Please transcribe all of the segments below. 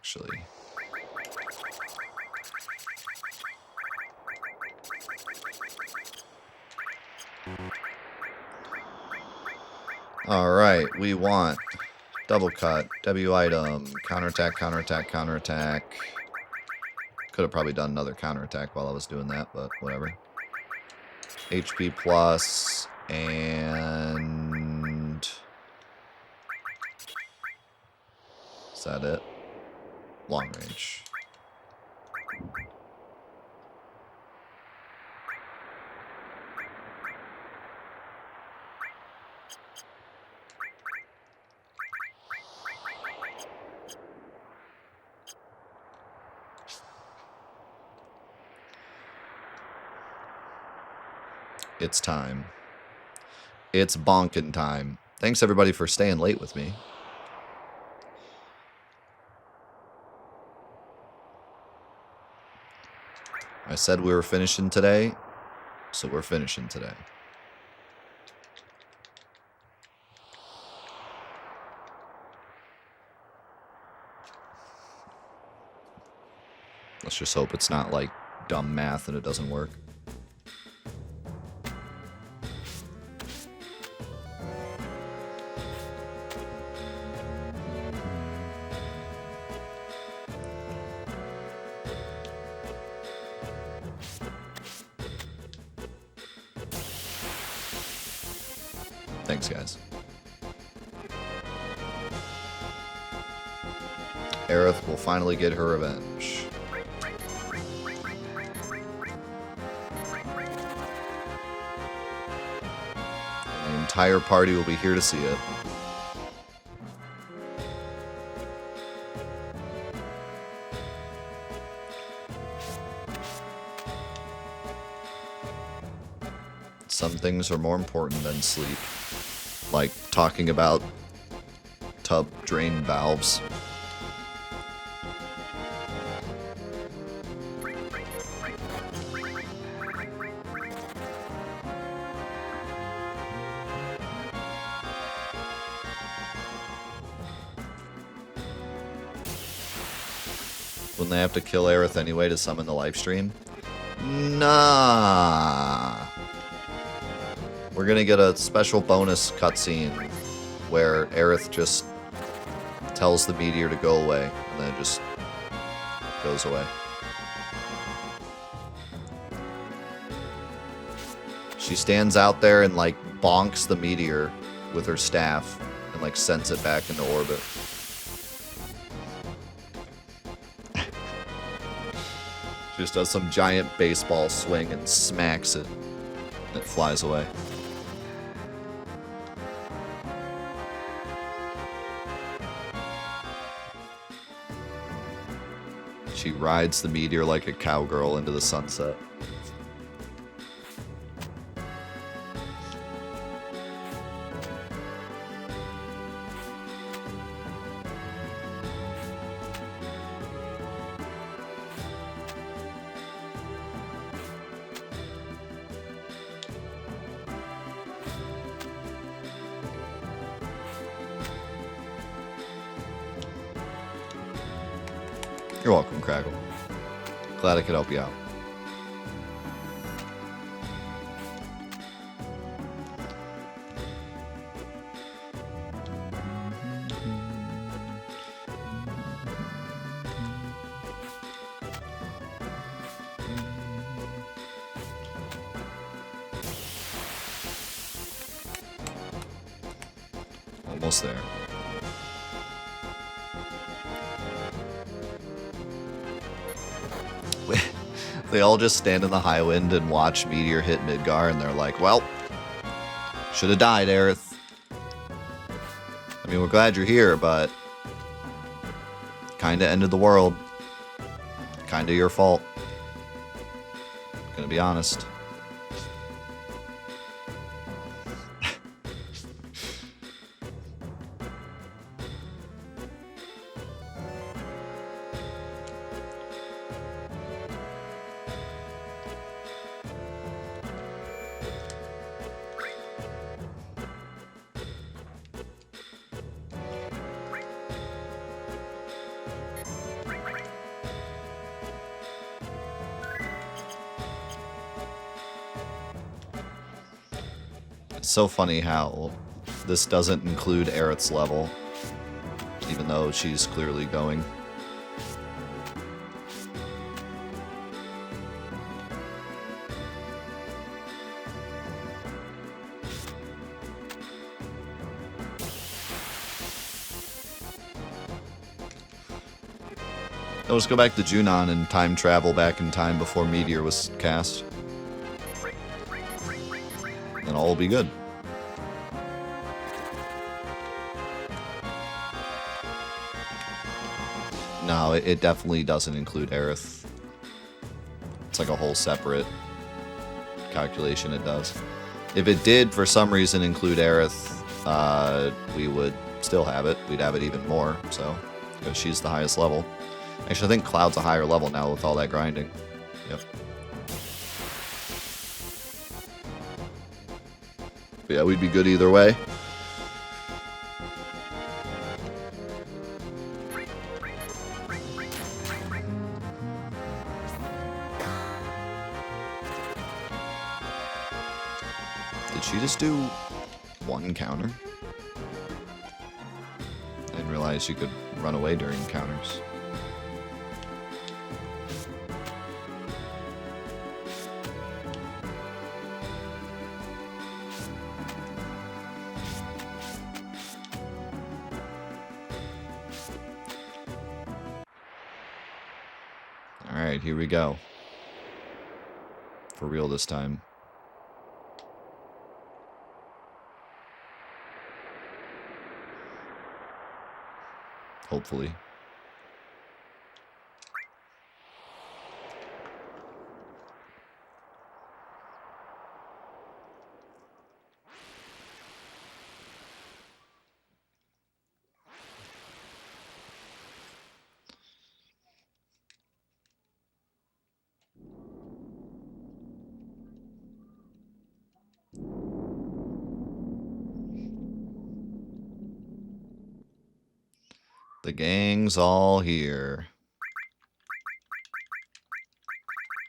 actually. Alright, we want double cut, W item, counterattack, counterattack, counterattack. Could have probably done another counterattack while I was doing that, but whatever. HP plus, and... Is that it? Long range. It's time. It's bonkin' time. Thanks everybody for staying late with me. I said we were finishing today, so we're finishing today. Let's just hope it's not like dumb math and it doesn't work. Thanks, guys. Aerith will finally get her revenge. The entire party will be here to see it. Some things are more important than sleep. Like talking about tub drain valves. Wouldn't they have to kill Aerith anyway to summon the live stream? Nah. We're gonna get a special bonus cutscene where Aerith just tells the meteor to go away, and then it just goes away. She stands out there and like bonks the meteor with her staff and like sends it back into orbit. She just does some giant baseball swing and smacks it, and it flies away. She rides the meteor like a cowgirl into the sunset. You're welcome, Craggle. Glad I could help you out. Almost there. They all just stand in the high wind and watch Meteor hit Midgar, and they're like, well, should have died, Aerith. I mean, we're glad you're here, but kinda ended the world. Kinda your fault. Gonna be honest. It's so funny how this doesn't include Aerith's level, even though she's clearly going. Let's go back to Junon and time travel back in time before Meteor was cast. And all will be good. No, it definitely doesn't include Aerith. It's like a whole separate calculation it does. If it did, for some reason, include Aerith, we would still have it. We'd have it even more, so, because she's the highest level. Actually, I think Cloud's a higher level now with all that grinding. Yep. But yeah, we'd be good either way. Did she just do one counter? I didn't realize you could run away during counters. Alright, here we go. For real this time. Hopefully. The gang's all here.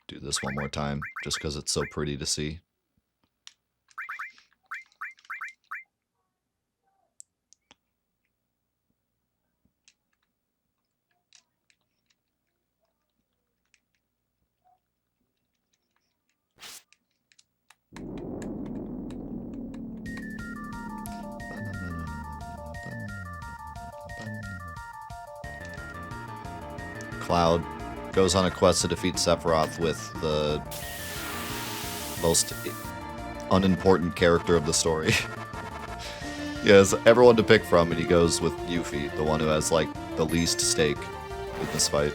Do this one more time, just because it's so pretty to see. Cloud goes on a quest to defeat Sephiroth with the most unimportant character of the story. He has everyone to pick from, and he goes with Yuffie, the one who has, like, the least stake in this fight.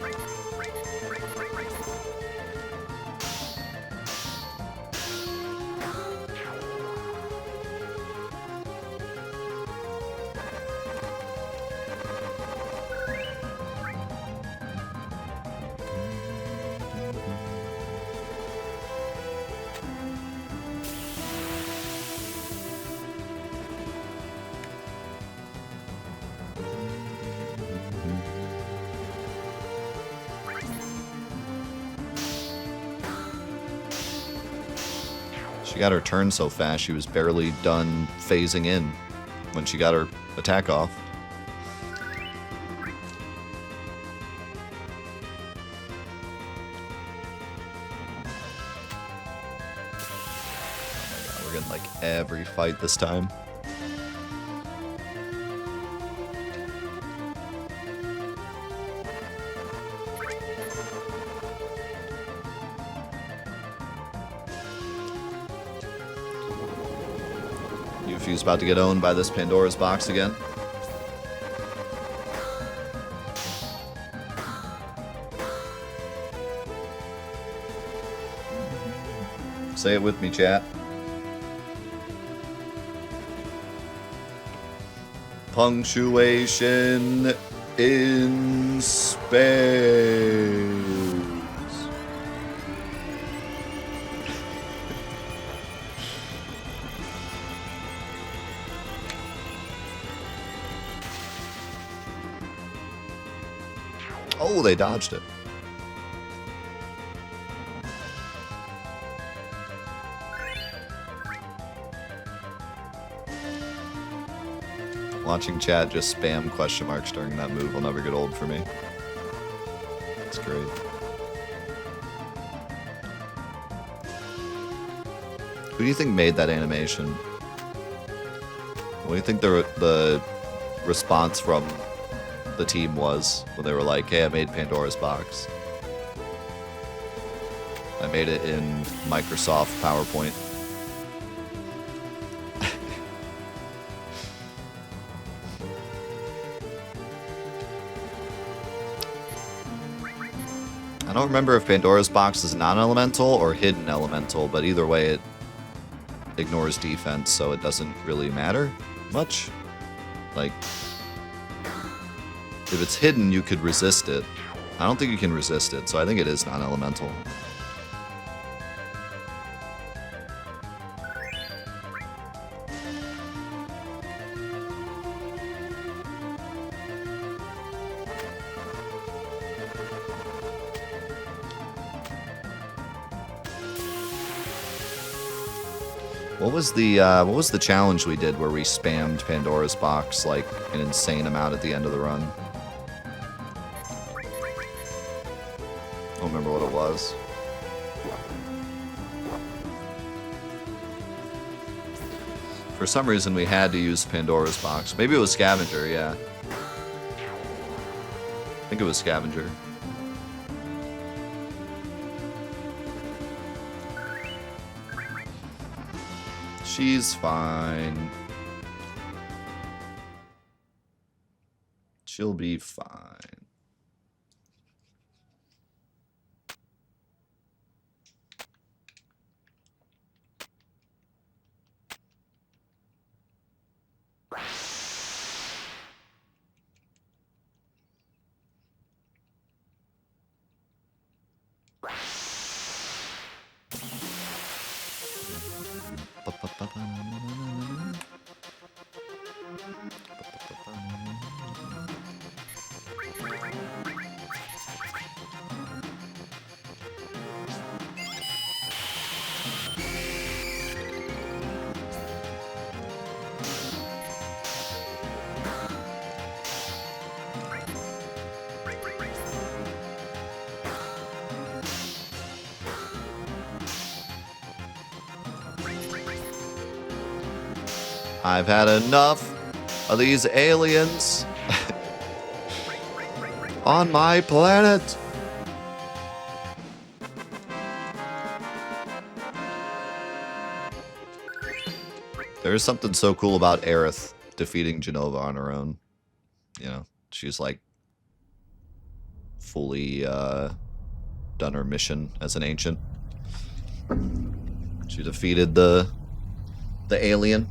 She got her turn so fast, she was barely done phasing in when she got her attack off. Oh my god, we're getting like every fight this time. Yuffie's about to get owned by this Pandora's box again. Say it with me, chat. Punctuation in space. Oh, they dodged it. Watching chat just spam question marks during that move will never get old for me. It's great. Who do you think made that animation? What do you think the response from the team was when they were like, hey, I made Pandora's Box? I made it in Microsoft PowerPoint. I don't remember if Pandora's Box is non-elemental or hidden elemental, but either way it ignores defense, so it doesn't really matter much. Like, if it's hidden, you could resist it. I don't think you can resist it, so I think it is non-elemental. What was the challenge we did where we spammed Pandora's Box like an insane amount at the end of the run? I don't remember what it was. For some reason we had to use Pandora's Box. Maybe it was Scavenger, yeah. I think it was Scavenger. She's fine. She'll be fine. I've had enough of these aliens on my planet. There's something so cool about Aerith defeating Genova on her own. You know, she's like fully done her mission as an ancient. She defeated the alien.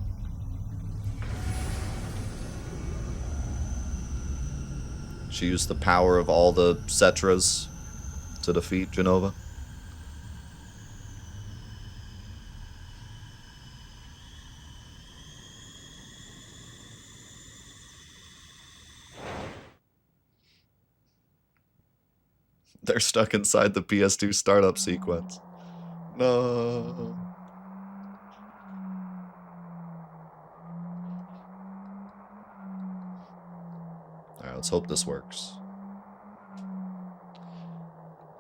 She used the power of all the Cetras to defeat Genova. They're stuck inside the PS2 startup sequence. No. Alright, let's hope this works.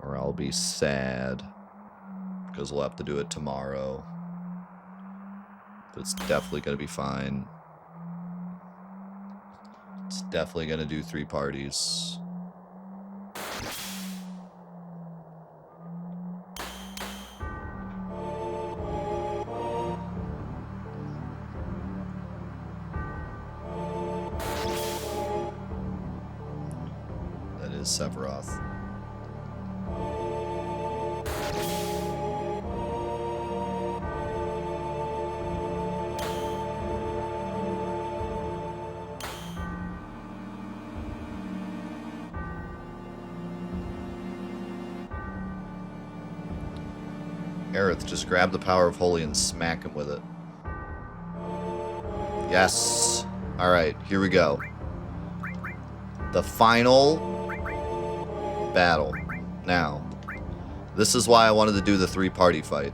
Or I'll be sad. Because we'll have to do it tomorrow. But it's definitely going to be fine. It's definitely going to do 3 parties. Sephiroth. Aerith, just grab the power of Holy and smack him with it. Yes. Alright, here we go. The final battle. Now, this is why I wanted to do the 3-party fight.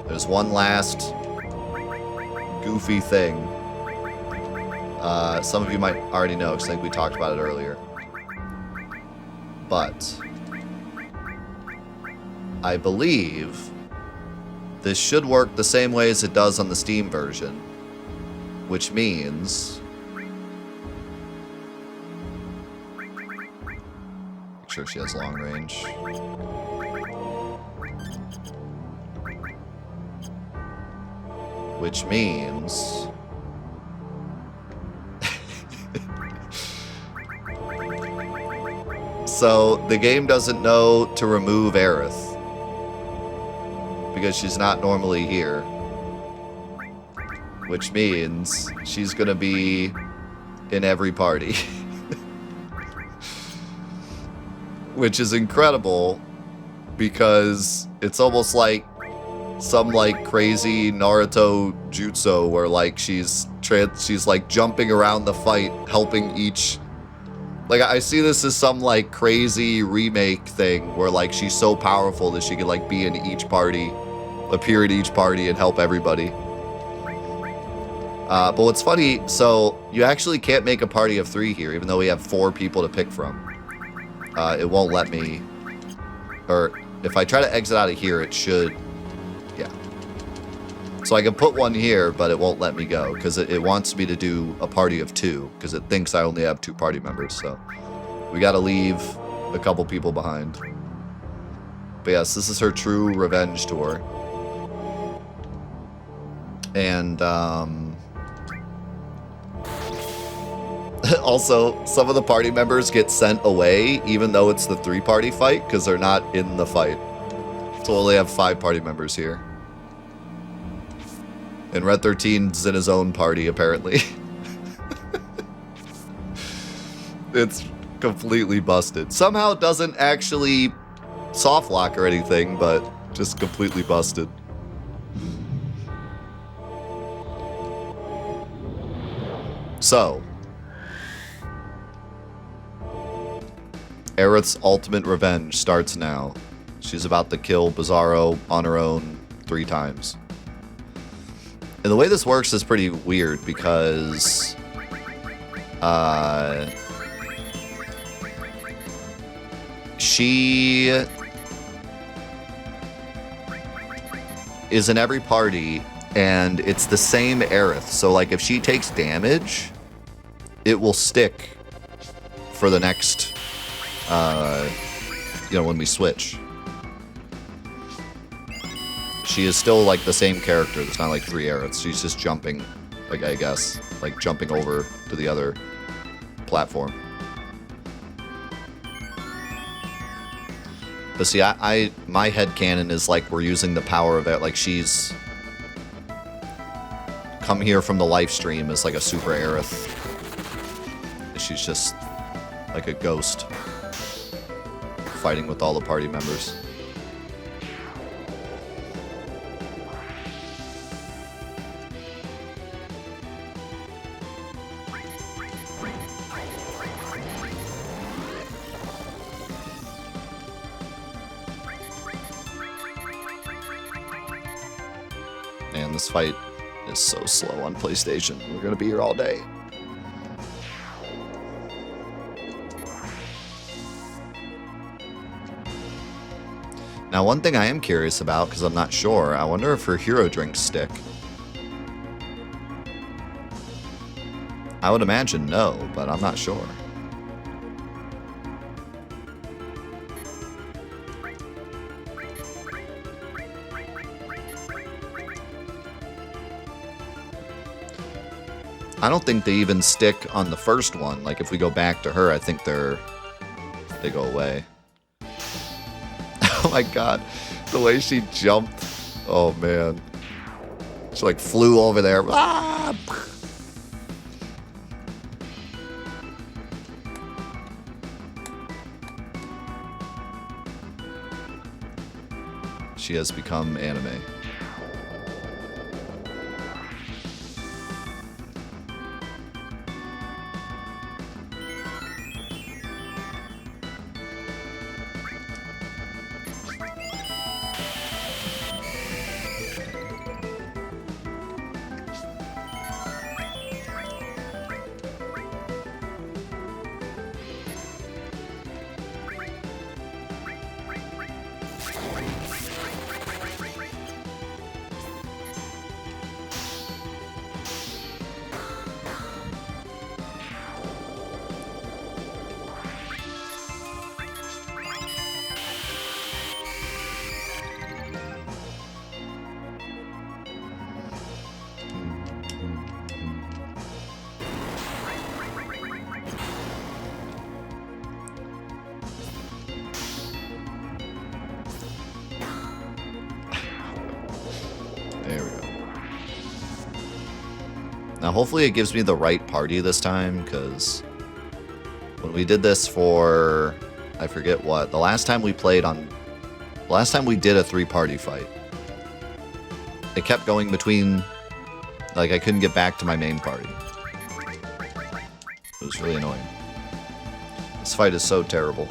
There's one last goofy thing Some of you might already know, because I think we talked about it earlier. But I believe this should work the same way as it does on the Steam version, which means... Make sure she has long range. Which means... So, the game doesn't know to remove Aerith. Because she's not normally here. Which means she's gonna be in every party. Which is incredible, because it's almost like some like crazy Naruto jutsu where like she's like jumping around the fight, helping each... Like, I see this as some, like, crazy remake thing where, like, she's so powerful that she can, like, be in each party, appear at each party, and help everybody. But what's funny, so you actually can't make a party of 3 here, even though we have 4 people to pick from. It won't let me... Or, if I try to exit out of here, it should... Yeah. So I can put one here, but it won't let me go, because it wants me to do a party of 2, because it thinks I only have 2 party members, so we gotta leave a couple people behind. But yes, this is her true revenge tour. And, also, some of the party members get sent away, even though it's the 3-party fight, because they're not in the fight. So we'll only have 5 party members here. And Red 13's in his own party, apparently. It's completely busted. Somehow it doesn't actually soft lock or anything, but just completely busted. So. Aerith's ultimate revenge starts now. She's about to kill Bizarro on her own 3 times. And the way this works is pretty weird because she is in every party and it's the same Aerith. So like if she takes damage, it will stick for the next, when we switch. She is still, like, the same character. It's not like 3 Aeriths. She's just jumping, like, I guess. Like, jumping over to the other platform. But see, my headcanon is, like, we're using the power of it. Like, she's come here from the live stream as, like, a super Aerith. She's just, like, a ghost. Fighting with all the party members. Man, this fight is so slow on PlayStation. We're gonna be here all day. Now, one thing I am curious about, because I'm not sure, I wonder if her hero drinks stick. I would imagine no, but I'm not sure. I don't think they even stick on the first one. Like, if we go back to her, I think they go away. Oh my god. The way she jumped. Oh, man. She, like, flew over there. Ah! She has become anime. There we go. Now, hopefully it gives me the right party this time, because when we did this for, I forget what, the last time we did a 3-party fight, it kept going between, like, I couldn't get back to my main party. It was really annoying. This fight is so terrible.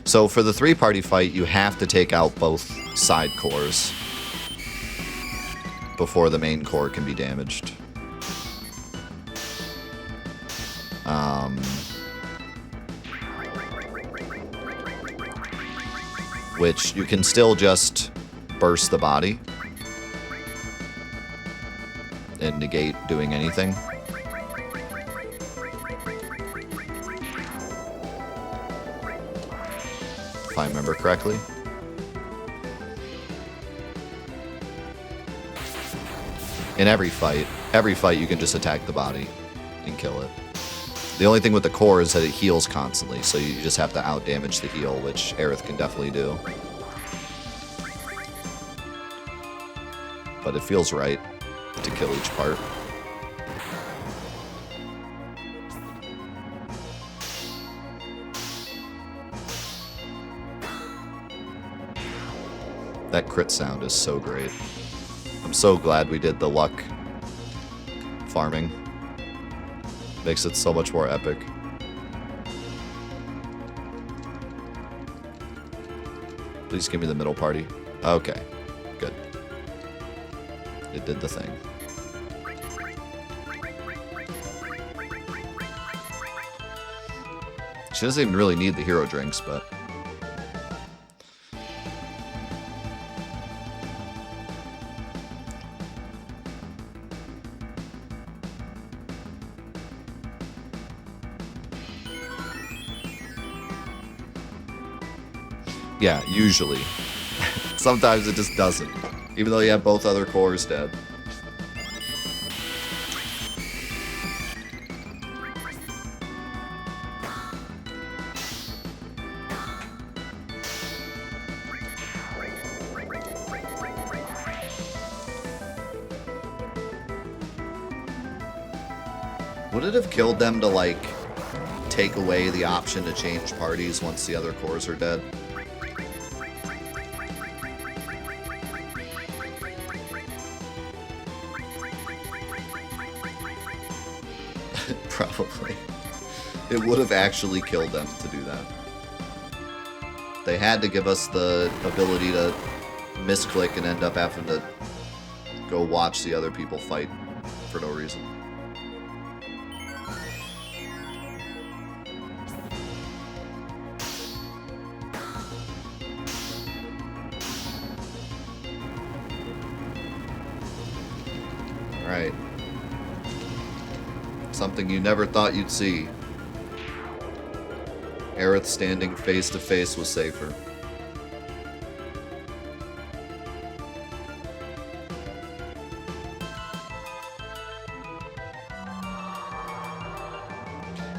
So for the 3-party fight, you have to take out both side cores before the main core can be damaged. Which you can still just burst the body and negate doing anything. If I remember correctly. In every fight you can just attack the body and kill it. The only thing with the core is that it heals constantly, so you just have to out-damage the heal, which Aerith can definitely do. But it feels right to kill each part. That crit sound is so great. I'm so glad we did the luck farming. Makes it so much more epic. Please give me the middle party. Okay, good. It did the thing. She doesn't even really need the hero drinks, but... yeah, usually. Sometimes it just doesn't. Even though you have both other cores dead. Would it have killed them to, like, take away the option to change parties once the other cores are dead? Probably. It would have actually killed them to do that. They had to give us the ability to misclick and end up having to go watch the other people fight for no reason. Alright. Something you never thought you'd see. Aerith standing face to face with Safer.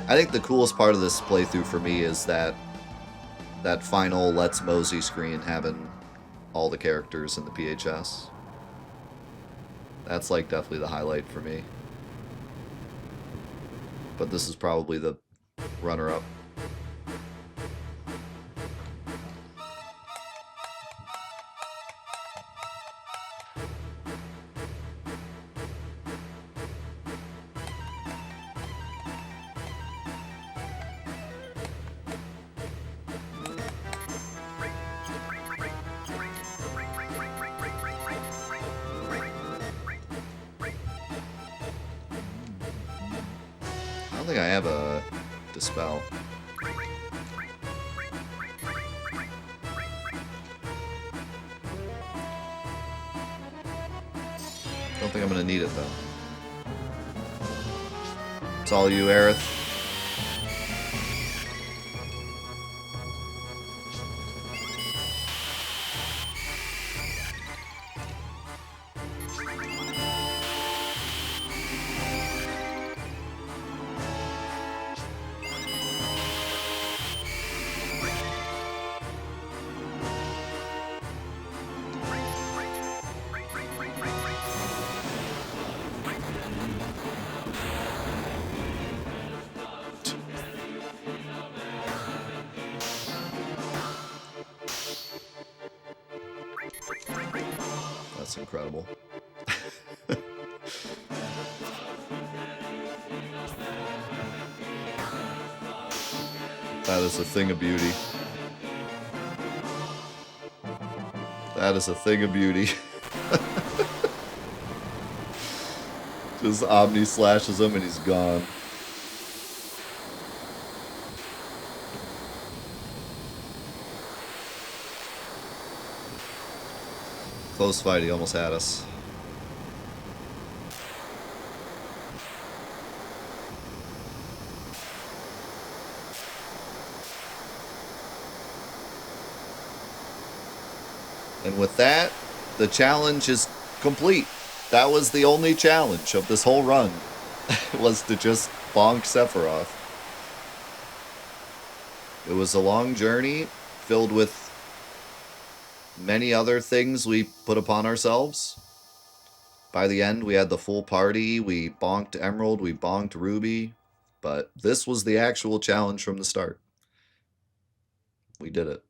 I think the coolest part of this playthrough for me is that final Let's Mosey screen having all the characters in the PHS. That's like definitely the highlight for me. But this is probably the runner-up. I don't think I have a dispel. Don't think I'm gonna need it though. It's all you, Aerith. That's incredible. That is a thing of beauty. That is a thing of beauty. Just Omni slashes him and he's gone. Close fight, he almost had us. And with that, the challenge is complete. That was the only challenge of this whole run, was to just bonk Sephiroth. It was a long journey, filled with many other things we put upon ourselves. By the end, we had the full party, we bonked Emerald, we bonked Ruby, but this was the actual challenge from the start. We did it.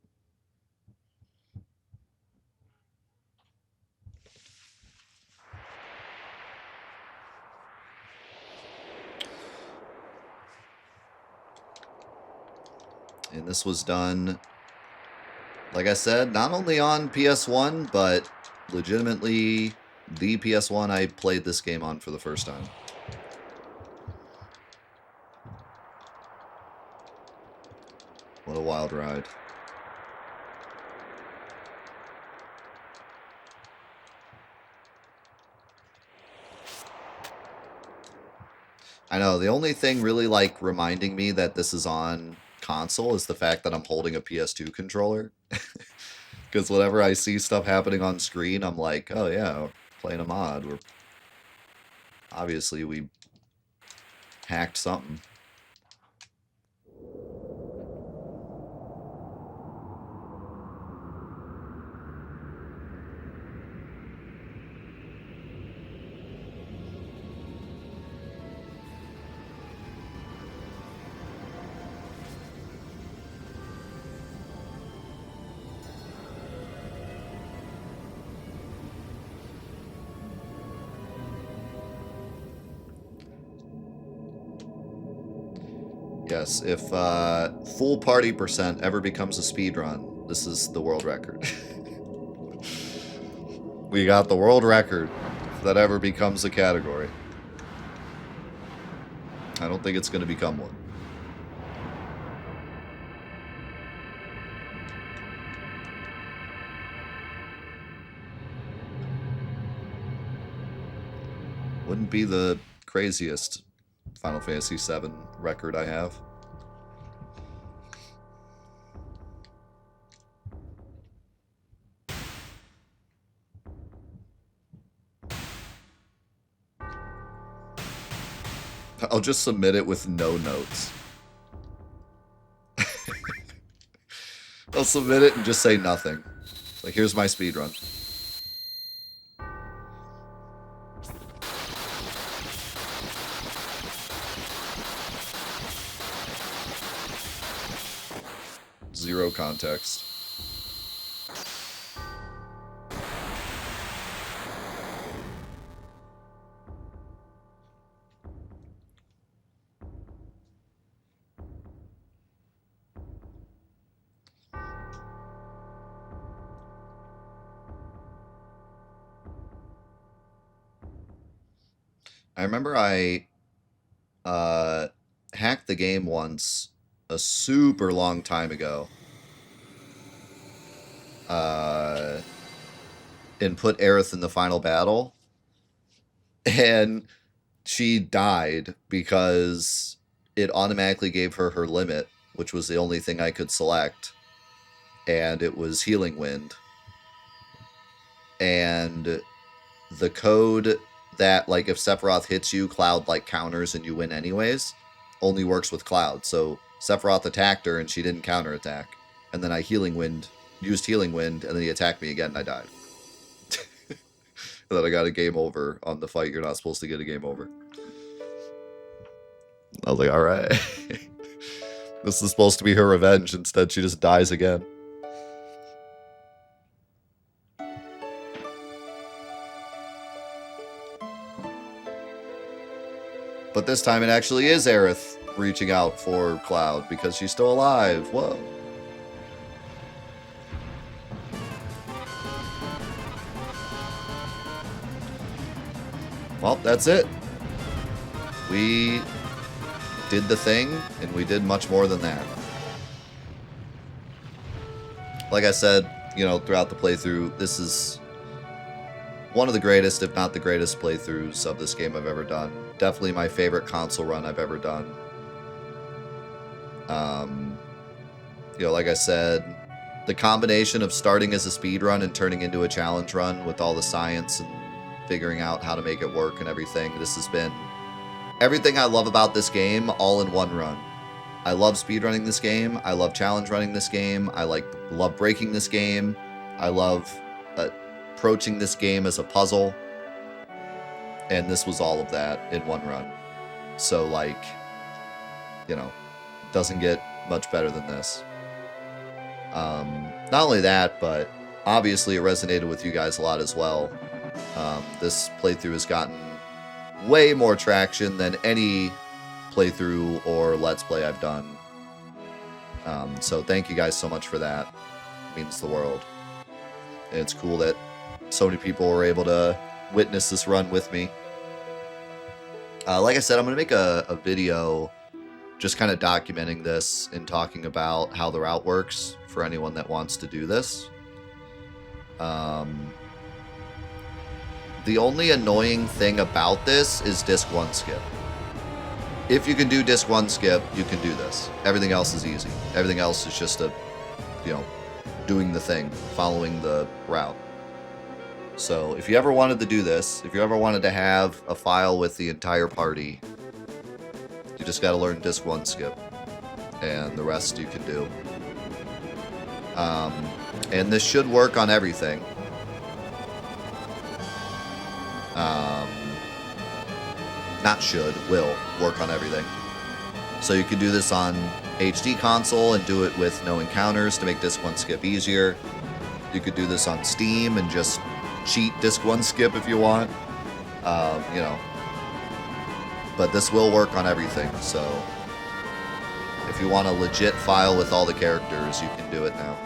And this was done, like I said, not only on PS1, but legitimately the PS1 I played this game on for the first time. What a wild ride. I know, the only thing really, like, reminding me that this is on console is the fact that I'm holding a PS2 controller. Because whenever I see stuff happening on screen, I'm like, oh yeah, we're playing a mod. Obviously, we hacked something. Yes, if full party percent ever becomes a speedrun, this is the world record. We got the world record if that ever becomes a category. I don't think it's going to become one. Wouldn't be the craziest Final Fantasy VII record I have. I'll just submit it with no notes. I'll submit it and just say nothing. Like, here's my speedrun. Zero context. I remember I hacked the game once a super long time ago. And put Aerith in the final battle. And she died because it automatically gave her her limit, which was the only thing I could select. And it was Healing Wind. And the code that, like, if Sephiroth hits you, Cloud, like, counters and you win anyways, only works with Cloud. So Sephiroth attacked her and she didn't counterattack. And then I used Healing Wind, and then he attacked me again and I died. And then I got a game over on the fight you're not supposed to get a game over. I was like, alright. This is supposed to be her revenge. Instead, she just dies again. this time it actually is Aerith reaching out for Cloud because she's still alive. Whoa. Well, that's it. We did the thing, and we did much more than that. Like I said, you know, throughout the playthrough, this is one of the greatest, if not the greatest playthroughs of this game I've ever done. Definitely my favorite console run I've ever done. You know, like I said, the combination of starting as a speed run and turning into a challenge run with all the science and figuring out how to make it work and everything, this has been everything I love about this game all in one run. I love speedrunning this game. I love challenge running this game. I love breaking this game. I love approaching this game as a puzzle. And this was all of that in one run. So, like, you know, doesn't get much better than this. Not only that, but obviously it resonated with you guys a lot as well. This playthrough has gotten way more traction than any playthrough or Let's Play I've done. So thank you guys so much for that. It means the world. And it's cool that so many people were able to witness this run with me. Like I said, I'm going to make a video just kind of documenting this and talking about how the route works for anyone that wants to do this. The only annoying thing about this is disc 1 skip. If you can do disc 1 skip, you can do this. Everything else is easy. Everything else is just doing the thing, following the route. So if you ever wanted to do this, if you ever wanted to have a file with the entire party, you just got to learn disc 1 skip, and the rest you can do. And this should work on everything. Not should, will work on everything. So you can do this on HD console and do it with no encounters to make disc 1 skip easier. You could do this on Steam and just cheat disc 1 skip if you want. You know. But this will work on everything, so if you want a legit file with all the characters, you can do it now.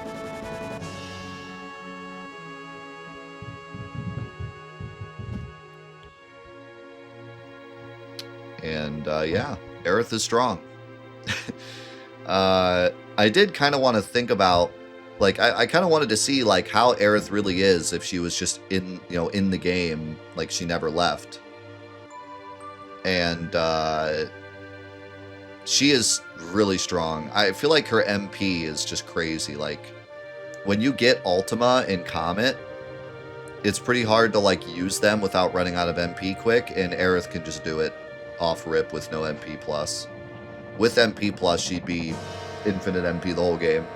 And yeah, Aerith is strong. I did kind of want to think about, like, I kind of wanted to see like how Aerith really is if she was just in the game, like she never left. And she is really strong. I feel like her MP is just crazy. Like when you get Ultima and Comet, it's pretty hard to like use them without running out of MP quick, and Aerith can just do it off rip with no MP plus. With MP plus, she'd be infinite MP the whole game.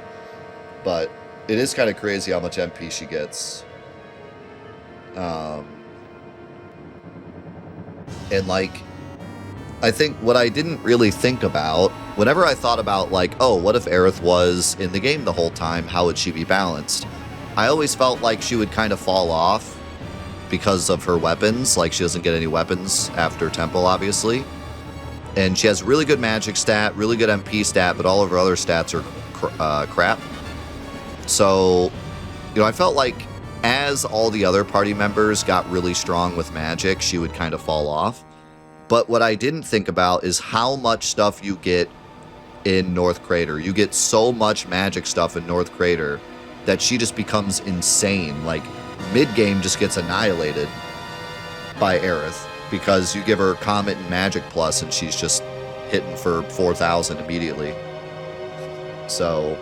But it is kind of crazy how much MP she gets. And like, I think what I didn't really think about, whenever I thought about like, oh, what if Aerith was in the game the whole time? How would she be balanced? I always felt like she would kind of fall off because of her weapons. Like, she doesn't get any weapons after Temple, obviously. And she has really good magic stat, really good MP stat, but all of her other stats are crap. So, I felt like as all the other party members got really strong with magic, she would kind of fall off. But what I didn't think about is how much stuff you get in North Crater. You get so much magic stuff in North Crater that she just becomes insane. Like, mid-game just gets annihilated by Aerith because you give her Comet and Magic Plus and she's just hitting for 4,000 immediately. So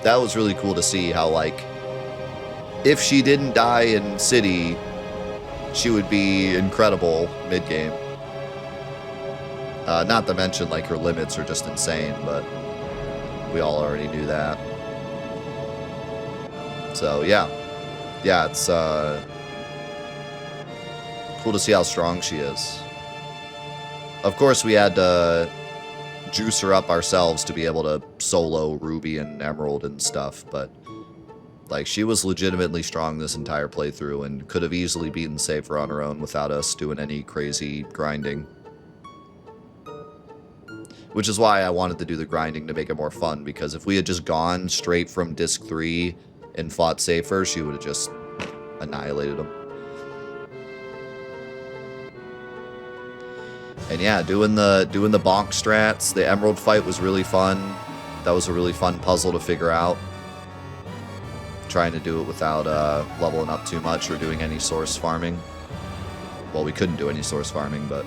that was really cool to see how, like, if she didn't die in City, she would be incredible mid-game. Not to mention, like, her limits are just insane, but we all already knew that. So, yeah. Yeah, it's cool to see how strong she is. Of course, we had to juice her up ourselves to be able to solo Ruby and Emerald and stuff, but like, she was legitimately strong this entire playthrough and could have easily beaten Safer on her own without us doing any crazy grinding. Which is why I wanted to do the grinding to make it more fun, because if we had just gone straight from Disc 3 and fought Safer, she would have just annihilated him. And yeah, doing the bonk strats, the Emerald fight was really fun. That was a really fun puzzle to figure out. Trying to do it without leveling up too much or doing any source farming. Well, we couldn't do any source farming, but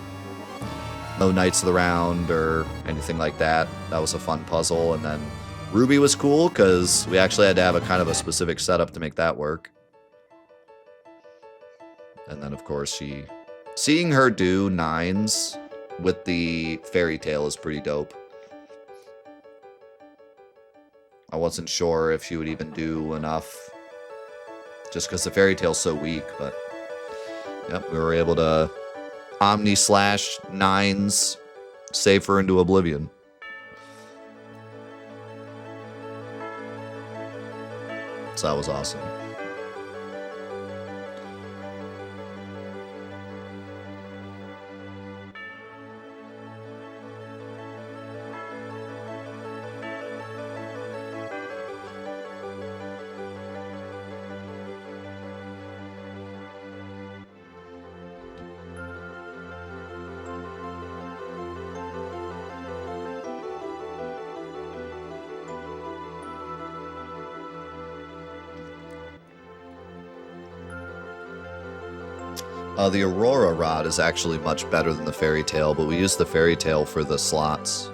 no Knights of the Round or anything like that. That was a fun puzzle. And then Ruby was cool because we actually had to have a kind of a specific setup to make that work. And then, of course, seeing her do 9s with the fairy tale is pretty dope. I wasn't sure if she would even do enough just because the fairy tale's so weak, but yep, we were able to Omni/slash 9s Safer into oblivion. So that was awesome. The Aurora Rod is actually much better than the Fairy Tale, but we use the Fairy Tale for the slots.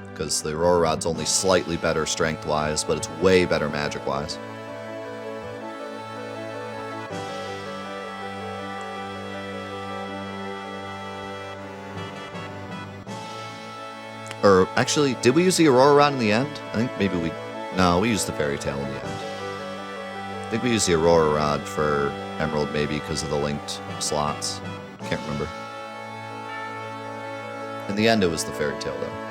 Because the Aurora Rod's only slightly better strength-wise, but it's way better magic-wise. Or, actually, did we use the Aurora Rod in the end? I think maybe we... No, we used the Fairy Tale in the end. I think we used the Aurora Rod for Emerald, maybe, because of the linked slots. Can't remember. In the end, it was the Fairy Tale, though.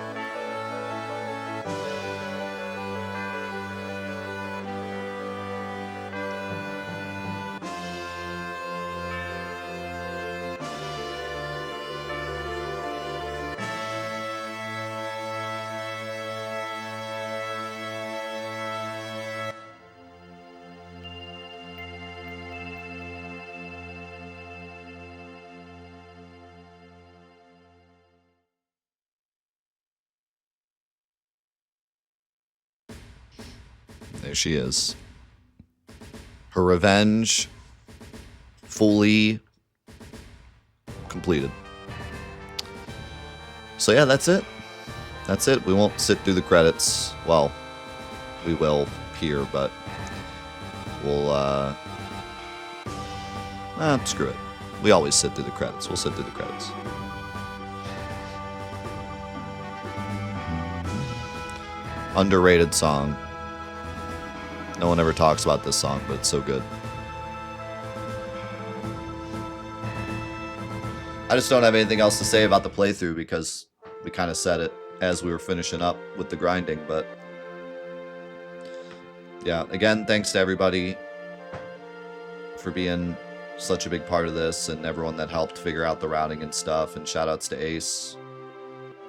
There she is. Her revenge fully completed. So yeah, that's it. That's it. We won't sit through the credits. Well, we will here, but we'll screw it. We always sit through the credits. We'll sit through the credits. Underrated song. No one ever talks about this song, but it's so good. I just don't have anything else to say about the playthrough because we kind of said it as we were finishing up with the grinding, but yeah, again, thanks to everybody for being such a big part of this and everyone that helped figure out the routing and stuff, and shout outs to Ace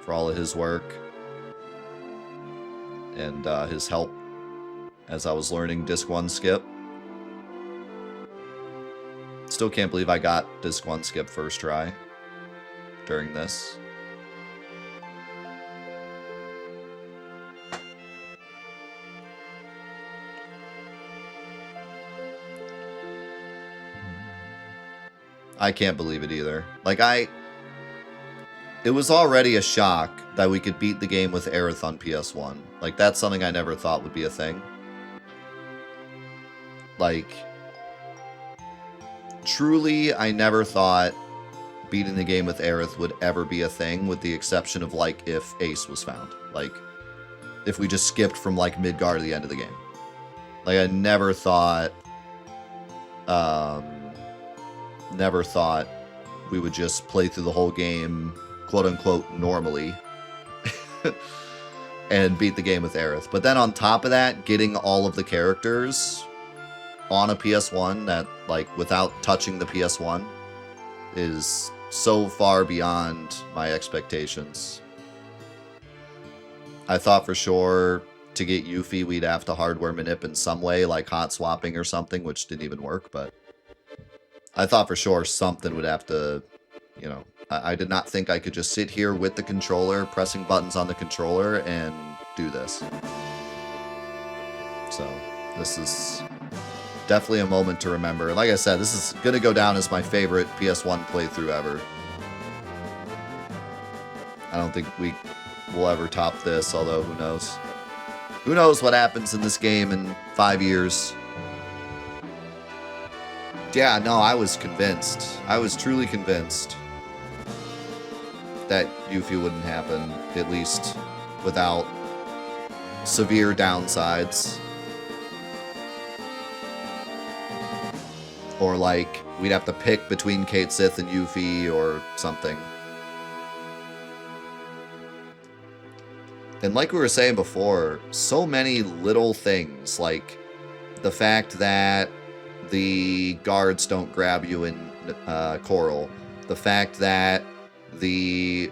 for all of his work and his help as I was learning Disc 1 skip. Still can't believe I got Disc 1 skip first try during this. I can't believe it either. Like, it was already a shock that we could beat the game with Aerith on PS1. Like, that's something I never thought would be a thing. Like, truly, I never thought beating the game with Aerith would ever be a thing, with the exception of, like, if Ace was found. Like, if we just skipped from, like, Midgar to the end of the game. Like, I never thought, we would just play through the whole game, quote-unquote, normally, and beat the game with Aerith. But then on top of that, getting all of the characters on a PS1 that, like, without touching the PS1 is so far beyond my expectations. I thought for sure to get Yuffie we'd have to hardware manip in some way, like hot swapping or something, which didn't even work, but I thought for sure something would have to, you know, I did not think I could just sit here with the controller, pressing buttons on the controller, and do this. So, this is definitely a moment to remember. Like I said, this is going to go down as my favorite PS1 playthrough ever. I don't think we will ever top this, although who knows. Who knows what happens in this game in 5 years. Yeah, no, I was convinced. I was truly convinced that Yuffie wouldn't happen, at least without severe downsides. Or like, we'd have to pick between Cait Sith and Yuffie or something. And like we were saying before, so many little things, like the fact that the guards don't grab you in Coral, the fact that the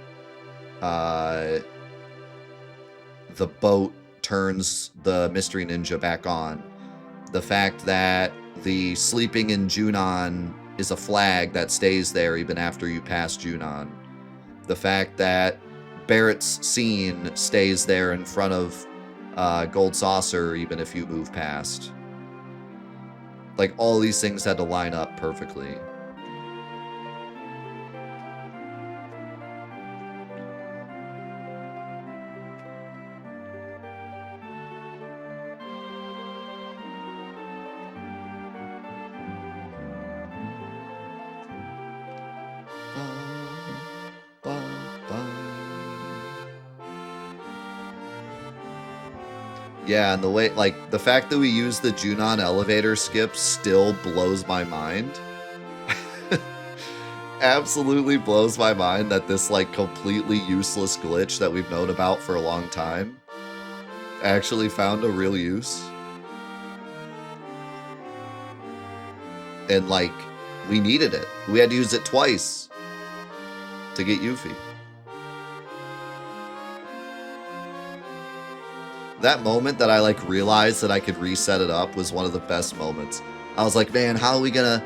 boat turns the Mystery Ninja back on, the fact that the sleeping in Junon is a flag that stays there even after you pass Junon, the fact that Barrett's scene stays there in front of Gold Saucer even if you move past. Like, all these things had to line up perfectly. Yeah, and the way, like, the fact that we use the Junon elevator skip still blows my mind. Absolutely blows my mind that this, like, completely useless glitch that we've known about for a long time actually found a real use. And, like, we needed it. We had to use it twice to get Yuffie. That moment that I, like, realized that I could reset it up was one of the best moments. I was like, man, how are we gonna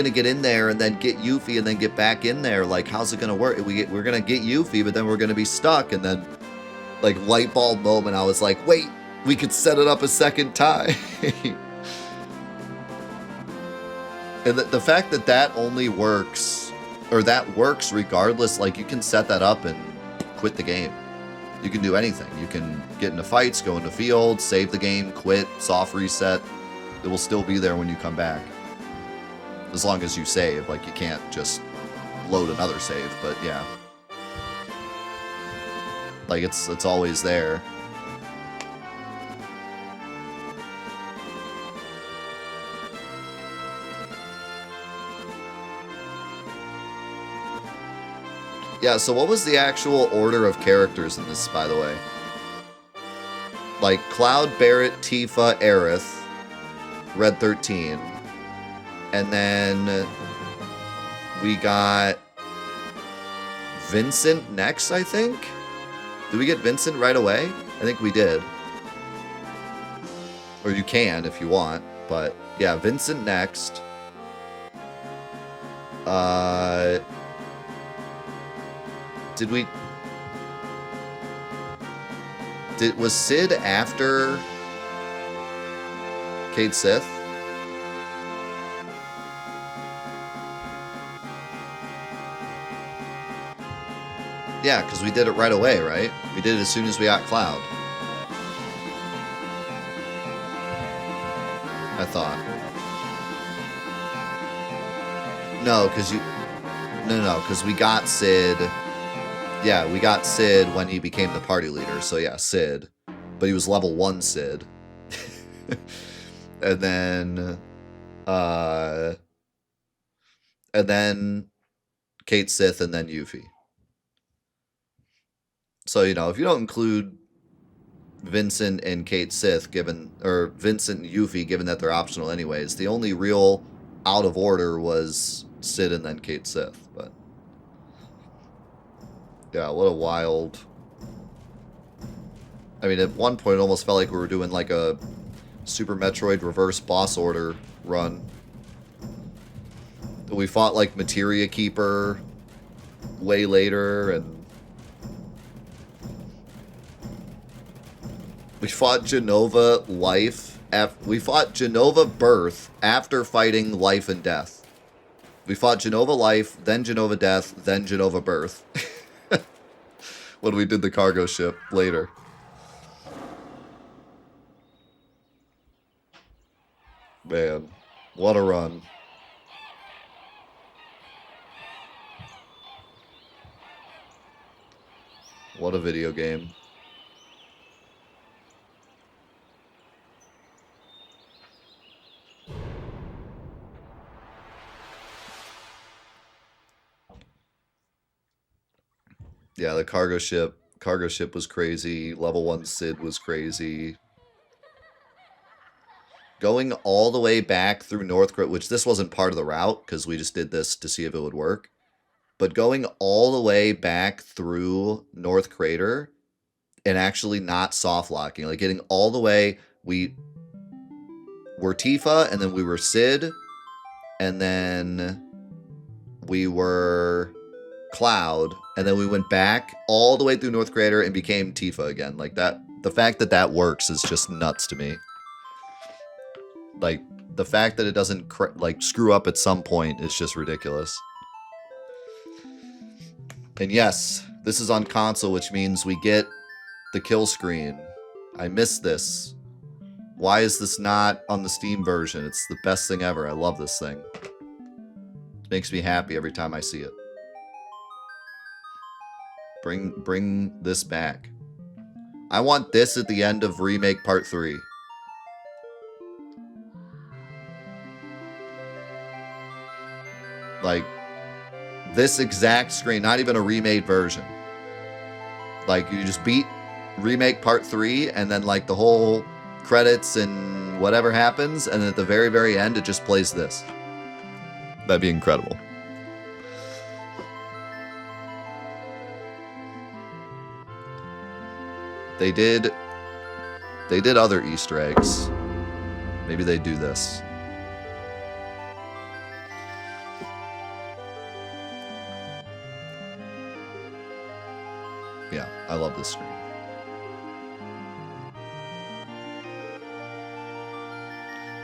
get in there and then get Yuffie and then get back in there? Like, how's it gonna work? We're gonna get Yuffie, but then we're gonna be stuck. And then, like, light bulb moment, I was like, wait, we could set it up a second time. And the fact that that only works, or that works regardless, like, you can set that up and quit the game. You can do anything. You can get into fights, go into fields, save the game, quit, soft reset. It will still be there when you come back. As long as you save. Like, you can't just load another save, but yeah. Like, it's always there. Yeah, so what was the actual order of characters in this, by the way? Like, Cloud, Barrett, Tifa, Aerith, Red 13. And then we got Vincent next, I think? Did we get Vincent right away? I think we did. Or you can if you want, but yeah, Vincent next. Was Sid after Cait Sith? Yeah, because we did it right away, right? We did it as soon as we got Cloud. I thought. No, because you... No, because we got Sid... Yeah, we got Sid when he became the party leader. So yeah, Sid. But he was level 1 Sid. And then... And then... Cait Sith and then Yuffie. So, you know, if you don't include Vincent and Cait Sith, or Vincent and Yuffie, given that they're optional anyways, the only real out of order was Sid and then Cait Sith, but... Yeah, what a wild... I mean, at one point it almost felt like we were doing like a Super Metroid reverse boss order run. We fought like Materia Keeper way later, and we fought Genova Life. We fought Genova Birth after fighting Life and Death. We fought Genova Life, then Genova Death, then Genova Birth. When we did the cargo ship later. Man, what a run. What a video game. Yeah, the cargo ship was crazy. Level 1 Sid was crazy. Going all the way back through North Crater, which this wasn't part of the route, because we just did this to see if it would work. But going all the way back through North Crater and actually not soft locking. Like getting all the way, we were Tifa, and then we were Sid, and then we were Cloud, and then we went back all the way through North Crater and became Tifa again. Like that, the fact that that works is just nuts to me. Like, the fact that it doesn't, like, screw up at some point is just ridiculous. And yes, this is on console, which means we get the kill screen. I miss this. Why is this not on the Steam version? It's the best thing ever. I love this thing. It makes me happy every time I see it. Bring this back. I want this at the end of Remake Part 3. Like, this exact screen, not even a remade version. Like, you just beat Remake Part 3, and then, like, the whole credits and whatever happens, and then at the very, very end, it just plays this. That'd be incredible. They did other Easter eggs. Maybe they do this. Yeah, I love this screen.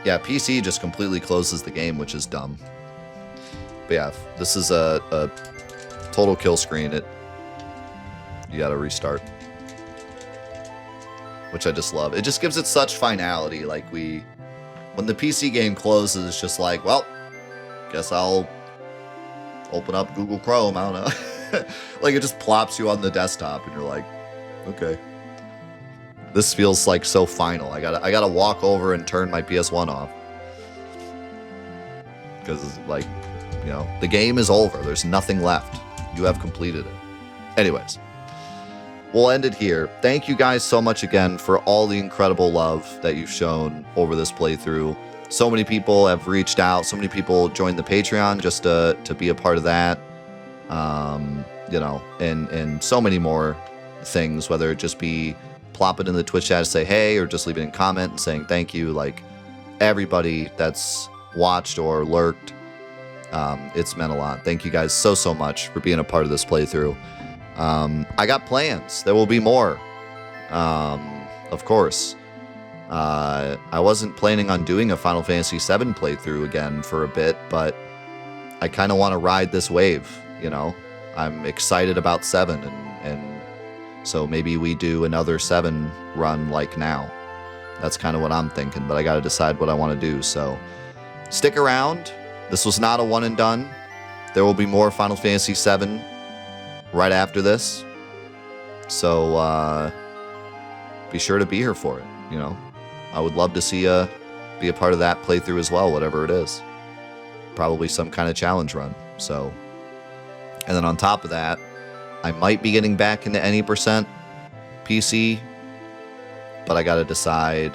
Yeah, PC just completely closes the game, which is dumb. But yeah, this is a total kill screen. You gotta restart. Which I just love. It just gives it such finality. Like, when the PC game closes, it's just like, well, guess I'll open up Google Chrome, I don't know. Like, it just plops you on the desktop, and you're like, okay. This feels like so final. I gotta walk over and turn my PS1 off. Because, like, you know, the game is over. There's nothing left. You have completed it. Anyways, we'll end it here. Thank you guys so much again for all the incredible love that you've shown over this playthrough. So many people have reached out. So many people joined the Patreon just to be a part of that. You know, and so many more things, whether it just be plop it in the Twitch chat to say hey, or just leave it in comment and saying thank you. Like, everybody that's watched or lurked, it's meant a lot. Thank you guys so much for being a part of this playthrough. I got plans. There will be more. Of course. I wasn't planning on doing a Final Fantasy VII playthrough again for a bit, but I kind of want to ride this wave, you know? I'm excited about 7, and so maybe we do another 7 run like now. That's kind of what I'm thinking, but I got to decide what I want to do, so stick around. This was not a one and done. There will be more Final Fantasy VII right after this, so be sure to be here for it, you know? I would love to see be a part of that playthrough as well, whatever it is. Probably some kind of challenge run, so... And then on top of that, I might be getting back into any percent PC, but I got to decide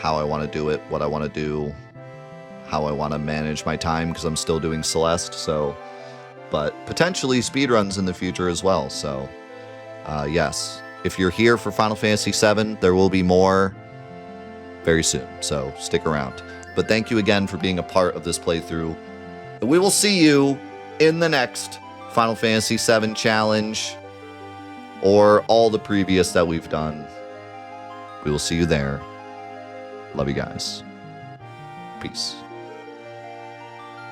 how I want to do it, what I want to do, how I want to manage my time, because I'm still doing Celeste. So but potentially speedruns in the future as well. So, yes, if you're here for Final Fantasy VII, there will be more very soon, so stick around. But thank you again for being a part of this playthrough. We will see you in the next Final Fantasy VII challenge, or all the previous that we've done. We will see you there. Love you guys. Peace.